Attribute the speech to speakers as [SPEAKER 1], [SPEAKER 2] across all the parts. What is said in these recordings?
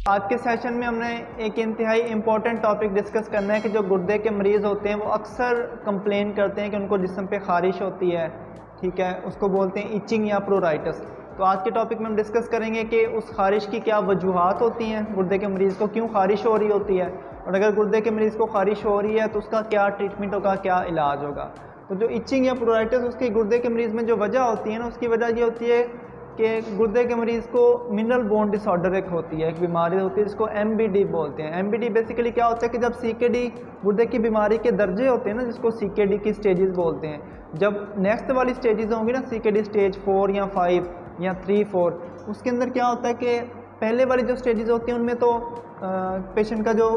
[SPEAKER 1] आज के सेशन में हमने एक इंतहाई इम्पोर्टेंट टॉपिक डिस्कस करना है कि जो गुर्दे के मरीज़ होते हैं वो अक्सर कंप्लेन करते हैं कि उनको जिस्म पे ख़ारिश होती है, ठीक है, उसको बोलते हैं इचिंग या प्रोराइटिस। तो आज के टॉपिक में हम डिस्कस करेंगे कि उस ख़ारिश की क्या वजूहात होती हैं, गुर्दे के मरीज़ को क्यों ख़ारिश हो रही होती है, और अगर गुर्दे के मरीज़ को ख़ारिश हो रही है तो उसका क्या ट्रीटमेंट होगा, क्या इलाज होगा। तो जो इचिंग या प्रोराइटिस उसकी गुर्दे के मरीज़ में जो वजह होती है ना, उसकी वजह ये होती है कि गुर्दे के मरीज़ को मिनरल बोन डिसऑर्डर एक होती है, एक बीमारी होती है जिसको MBD बोलते हैं। MBD बेसिकली क्या होता है कि जब CKD गुर्दे की बीमारी के दर्जे होते हैं ना, जिसको CKD की स्टेजेस बोलते हैं, जब नेक्स्ट वाली स्टेजेस होंगी ना, CKD स्टेज 4 या 5 या 3-4, उसके अंदर क्या होता है कि पहले वाली जो स्टेजेस होती हैं उनमें तो पेशेंट का जो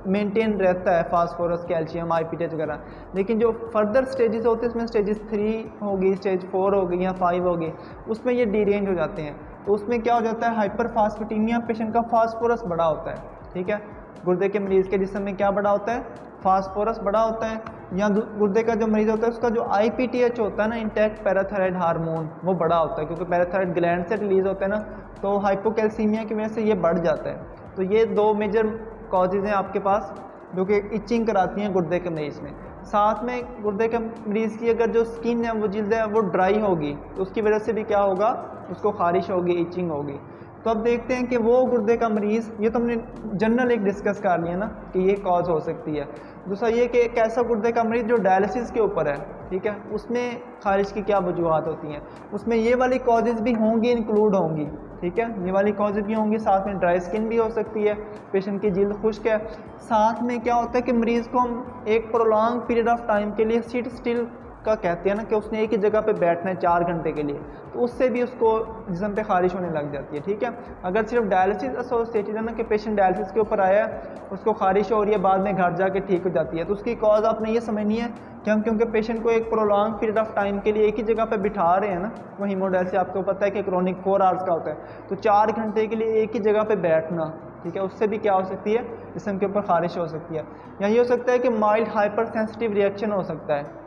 [SPEAKER 1] मेंटेन रहता है फास्फोरस, कैल्शियम, IPTH वगैरह, लेकिन जो फर्दर स्टेजेस होते हैं उसमें स्टेजेस 3 होगी, स्टेज 4 होगी या 5 होगी, उसमें ये डीरेंज हो जाते हैं। तो उसमें क्या हो जाता है, हाइपरफास्फेटीमिया, पेशेंट का फास्फोरस बड़ा होता है, ठीक है, गुर्दे के मरीज़ के जिस्म में क्या बड़ा होता है, फास्फोरस बड़ा होता है, या गुर्दे का जो मरीज़ होता है उसका जो IPTH होता है ना, इंटैक्ट पैराथायराइड हार्मोन, वो बड़ा होता है, क्योंकि पैराथायराइड ग्लैंड से रिलीज़ होता है ना, तो हाइपोकैल्सीमिया की वजह से ये बढ़ जाता है। तो ये दो मेजर कॉजेज़ हैं आपके पास जो कि इचिंग कराती हैं गुर्दे के मरीज़ में। साथ में गुर्दे के मरीज़ की अगर जो स्किन है, वो जिल्द है, वो ड्राई होगी तो उसकी वजह से भी क्या होगा, उसको ख़ारिश होगी, इचिंग होगी। तो अब देखते हैं कि वो गुर्दे का मरीज़, ये तो हमने जनरल एक डिस्कस कर लिया ना कि ये कॉज हो सकती है। दूसरा ये कि एक ऐसा गुर्दे का मरीज़ जो डायलिसिस के ऊपर है, ठीक है, उसमें ख़ारिश की क्या वजूहात होती हैं, उसमें ये वाली कॉजेज़ भी होंगी, इंक्लूड होंगी, ठीक है, ये वाली कॉजेज़ भी होंगी। साथ में ड्राई स्किन भी हो सकती है, पेशेंट की जिल्द खुश्क है। साथ में क्या होता है कि मरीज़ को हम एक प्रोलॉन्ग पीरियड ऑफ टाइम के लिए सिट स्टिल का कहते हैं ना, कि उसने एक ही जगह पे बैठना है 4 घंटे के लिए, तो उससे भी उसको जिस्म पे ख़ारिश होने लग जाती है, ठीक है। अगर सिर्फ डायलिसिस एसोसिएटेड है ना, कि पेशेंट डायलिसिस के ऊपर आया है, उसको ख़ारिश हो रही है, बाद में घर जाके ठीक हो जाती है, तो उसकी कॉज आपने ये समझनी है कि हम क्योंकि पेशेंट को एक प्रोलॉन्ग पीरियड ऑफ टाइम के लिए एक ही जगह पे बिठा रहे हैं ना, वो हीमोडायलिसिस आपको पता है कि क्रोनिक 4 आवर्स का होता है, तो 4 घंटे के लिए एक ही जगह पे बैठना, ठीक है, उससे भी क्या हो सकती है, जिस्म के ऊपर ख़ारिश हो सकती है। या ये हो सकता है कि माइल्ड हाइपर सेंसिटिव रिएक्शन हो सकता है,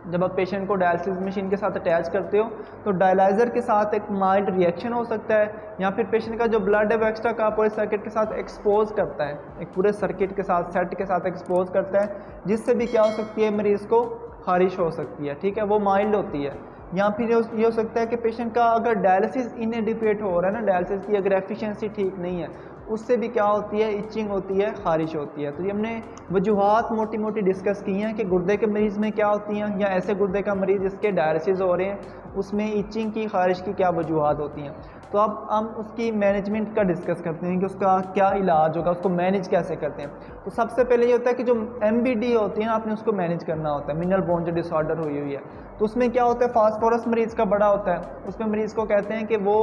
[SPEAKER 1] जब आप पेशेंट को डायलिसिस मशीन के साथ अटैच करते हो तो डायलाइज़र के साथ एक माइल्ड रिएक्शन हो सकता है, या फिर पेशेंट का जो ब्लड है वो एक्स्ट्रा कार्पोरेट सर्किट के साथ एक्सपोज करता है, एक पूरे सर्किट के साथ, सेट के साथ एक्सपोज करता है, जिससे भी क्या हो सकती है, मरीज़ को ख़ारिश हो सकती है, ठीक है, वो माइल्ड होती है। या फिर ये हो सकता है कि पेशेंट का अगर डायलिसिस इनएडिक्वेट हो रहा है ना, डायलिसिस की अगर एफिशिएंसी ठीक नहीं है, उससे भी क्या होती है, इचिंग होती है, ख़ारिश होती है। तो ये हमने वजूहात मोटी मोटी डिस्कस की हैं कि गुर्दे के मरीज़ में क्या होती हैं, या ऐसे गुर्दे का मरीज़ जिसके डायलिसिस हो रहे हैं उसमें इचिंग की, ख़ारिश की क्या वजूहात होती हैं। तो अब हम उसकी मैनेजमेंट का डिस्कस करते हैं कि उसका क्या इलाज होगा, उसको मैनेज कैसे करते हैं। तो सबसे पहले ये होता है कि जो MBD होती है ना, आपने उसको मैनेज करना होता है, मिनरल बोन जो डिसऑर्डर हुई है, तो उसमें क्या होता है, फास्फोरस मरीज़ का बड़ा होता है, उसमें मरीज़ को कहते हैं कि वो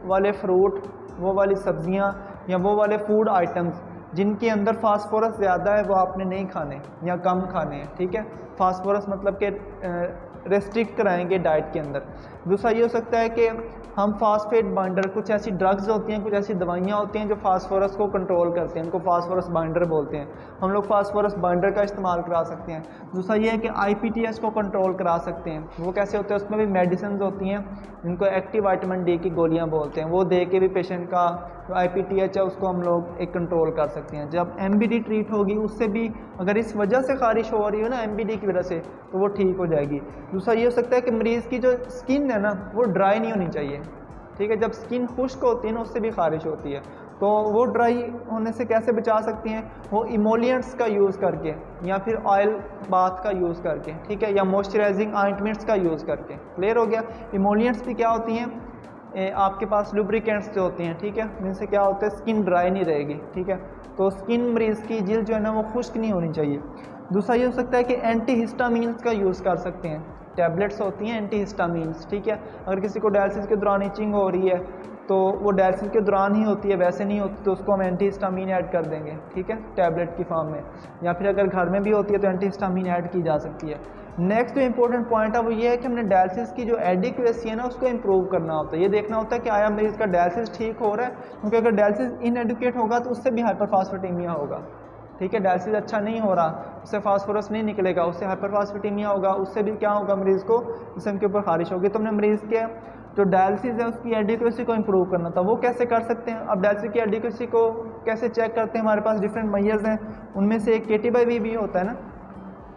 [SPEAKER 1] वाले फ्रूट, वो वाली सब्ज़ियाँ या वो वाले फूड आइटम्स जिनके अंदर फास्फोरस ज़्यादा है वो आपने नहीं खाने या कम खाने हैं, ठीक है। फास्फोरस मतलब कि रेस्ट्रिक्ट कराएंगे डाइट के अंदर। दूसरा ये हो सकता है कि हम फास्फेट बाइंडर, कुछ ऐसी ड्रग्स होती हैं, कुछ ऐसी दवाइयाँ होती हैं जो फास्फोरस को कंट्रोल करते हैं, उनको फास्फोरस बाइंडर बोलते हैं, हम लोग फास्फोरस बाइंडर का इस्तेमाल करा सकते हैं। दूसरा ये है कि IPTH को कंट्रोल करा सकते हैं, वो कैसे होते हैं, उसमें भी मेडिसिन होती हैं जिनको एक्टिव विटामिन D की गोलियाँ बोलते हैं, वो दे के भी पेशेंट का जो IPTH है उसको हम लोग एक कंट्रोल कर सकते हैं। जब MBD ट्रीट होगी उससे भी अगर इस वजह से ख़ारिश हो रही हो ना, MBD की वजह से, तो वो ठीक हो जाएगी। दूसरा ये हो सकता है कि मरीज़ की जो स्किन है ना, वो ड्राई नहीं होनी चाहिए, ठीक है, जब स्किन खुश्क होती है ना, उससे भी ख़ारिश होती है, तो वो ड्राई होने से कैसे बचा सकती हैं, वो इमोलिएंट्स का यूज़ करके या फिर ऑयल बाथ का यूज़ करके, ठीक है, या मॉइस्चराइजिंग ऑइंटमेंट्स का यूज़ करके। क्लियर हो गया। इमोलिएंट्स भी क्या होती हैं, आपके पास लुब्रिकेंट्स जो होती हैं, ठीक है, जिनसे क्या होता है, स्किन ड्राई नहीं रहेगी, ठीक है, तो स्किन मरीज़ की जिल्द जो है ना वो खुश्क नहीं होनी चाहिए। दूसरा ये हो सकता है कि एंटीहिस्टामीन्स का यूज़ कर सकते हैं, टैबलेट्स होती हैं एंटीहिस्टामीन्स, ठीक है, अगर किसी को डायलिसिस के दौरान इचिंग हो रही है तो वो डायलिसिस के दौरान ही होती है, वैसे नहीं होती तो उसको हम एंटीहिस्टामीन ऐड कर देंगे, ठीक है, टैबलेट की फॉर्म में, या फिर अगर घर में भी होती है तो एंटीहिस्टामीन ऐड की जा सकती है। नेक्स्ट जो इंपॉर्टेंट पॉइंट है वो ये है कि हमने डायलिसिस की जो एडिक्वेसी है ना, उसको इंप्रूव करना होता है। ये देखना होता है कि आया मरीज़ का डायलिसिस ठीक हो रहा है, क्योंकि अगर डायलिसिस इनएडुकेट होगा तो उससे भी हाइपरफास्फेटेमिया होगा, ठीक है, डायलिसिस अच्छा नहीं हो रहा, उससे फास्फोरस नहीं निकलेगा, उससे हाइपरफास्फेटेमिया होगा, उससे भी क्या होगा, मरीज़ को जिस्म के ऊपर ख़ारिश होगी। तो हमने मरीज़ के जो डायलिसिस है उसकी एडिक्वेसी को इंप्रूव करना था, वो कैसे कर सकते हैं। अब डायलिसिस की एडिक्वेसी को कैसे चेक करते हैं, हमारे पास डिफरेंट मैयर्स हैं, उनमें से एक KT/V भी होता है ना,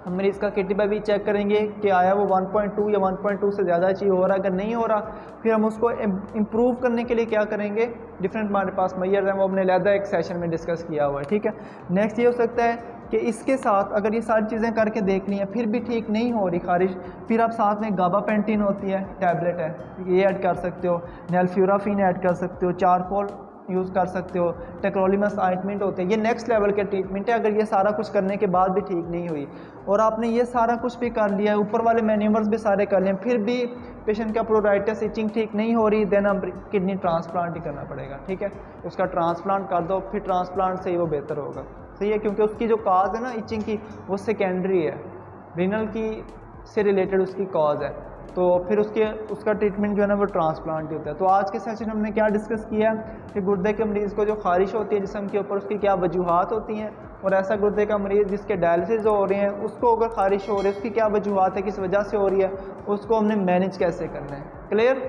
[SPEAKER 1] हम मरीज़ का KT/V चेक करेंगे कि आया वो 1.2 या 1.2 से ज़्यादा अचीव हो रहा है, अगर नहीं हो रहा फिर हम उसको इम्प्रूव करने के लिए क्या करेंगे, डिफरेंट हमारे पास मैयर्स हैं, वो हमने अलहदा एक सेशन में डिस्कस किया हुआ है, ठीक है। नेक्स्ट ये हो सकता है कि इसके साथ अगर ये सारी चीज़ें करके देख ली हैं फिर भी ठीक नहीं हो रही खारिश, फिर आप साथ में गाबापेंटिन होती है, टैबलेट है, ये ऐड कर सकते हो, नेल्फ्यूराफिन ऐड कर सकते हो, चारकोल यूज़ कर सकते हो, टेक्रोलिमस ऑइंटमेंट होते हैं, ये नेक्स्ट लेवल के ट्रीटमेंट है। अगर ये सारा कुछ करने के बाद भी ठीक नहीं हुई और आपने ये सारा कुछ भी कर लिया है, ऊपर वाले मैन्यूवर्स भी सारे कर लिए, फिर भी पेशेंट का प्रोराइटिस इचिंग ठीक नहीं हो रही, देन हम किडनी ट्रांसप्लांट ही करना पड़ेगा, ठीक है। उसका ट्रांसप्लांट कर दो, फिर ट्रांसप्लांट से ही वो बेहतर होगा, सही है, क्योंकि उसकी जो काज है ना इचिंग की वो सेकेंडरी है, रीनल की से रिलेटेड उसकी कॉज है, तो फिर उसका ट्रीटमेंट जो है ना वो ट्रांसप्लांट ही होता है। तो आज के सेशन में हमने क्या डिस्कस किया कि गुर्दे के मरीज़ को जो खारिश होती है जिस्म के ऊपर, उसकी क्या वजूहात होती हैं, और ऐसा गुर्दे का मरीज़ जिसके डायलिसिस हो रहे हैं उसको अगर खारिश हो रही है उसकी क्या वजूहात है, किस वजह से हो रही है, उसको हमने मैनेज कैसे करना है। क्लियर?